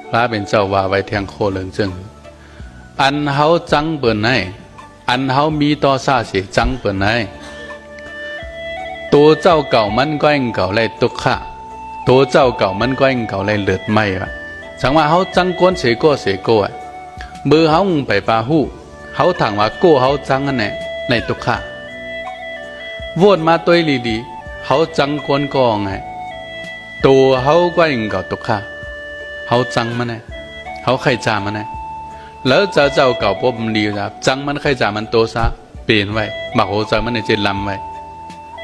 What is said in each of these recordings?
พระเป็นเจ้าว่าไว้แทงโคเหลืองจึงอันเฮาจังเปิ่นให้อันเฮามีต่อซาเสียจังเปิ่นให้ตัวเจ้าเก่ามันก็ยังเก่าไรตุกขะตัวเจ้าเก่ามันก็ยังเก่าไรเลือดไหมวะสังว่าเฮาจังก้นเสโก้เสโก้มือเฮาไปปาหูเฮาถางว่าโก้เฮาจังอันไหนในตุกขะวนมาตัวดีๆเฮาจังก้นก็ไงตัวเฮาก็ยังเก่าตุกขะเฮาจังมันไงเฮาใครจามันไงแล้วเจ้าเก่าปุ๊บมันดีครับจังมันใครจามันโตซะเปลี่ยนไว้มาโหเจอมันในเจลำไว้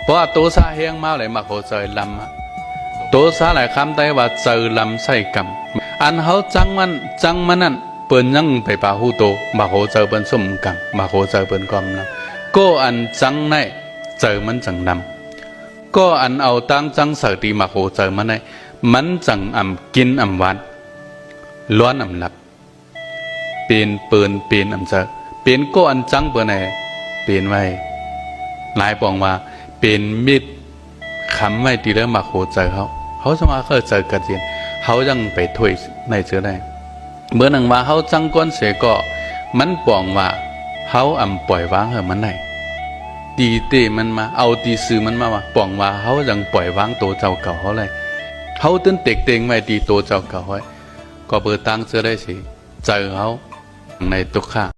เพราะว่าโตซาเฮียงมาเลยมาโหเจอลำโตซาหลายคำได้ว่าเจอลำใส่กำอันเขาจังมันนั่นเปิ้นยังไปป่าหูโตมาโหเจอเปิ้นสมกำมาโหเจอเปิ้นกำนะก็อันจังในเจอมันจังนำก็อันเอาตั้งจังเสตีมาโหเจอมันในมันจังกินหวานล้วนหลับเป็นเปิ้นเป็นเจอเป็นก็อันจังเปิ้นไหนเป็นไว้หลายปองว่าเป็นมิตรคำไว้ตีเรื่องมาโหเจอเขาจะมาเคยเจอกันเสียนเขายังไปถ้วยในเจอได้เมื่อหนึ่งว่าเขาจังก้นเสียก็มันปองว่าเขาปล่อยวางเหรอมันไหนดีเตมันมาเอาดีซื้อมันมาว่าปองว่าเขายังปล่อยวางตัวเจ้าเก่าเขาเลยเขาตื่นเต็กเต็งไว้ดีตัวเจ้าเก่าไว้ก็เปิดตั้งเจอได้สิเจอเขาในตุกข้า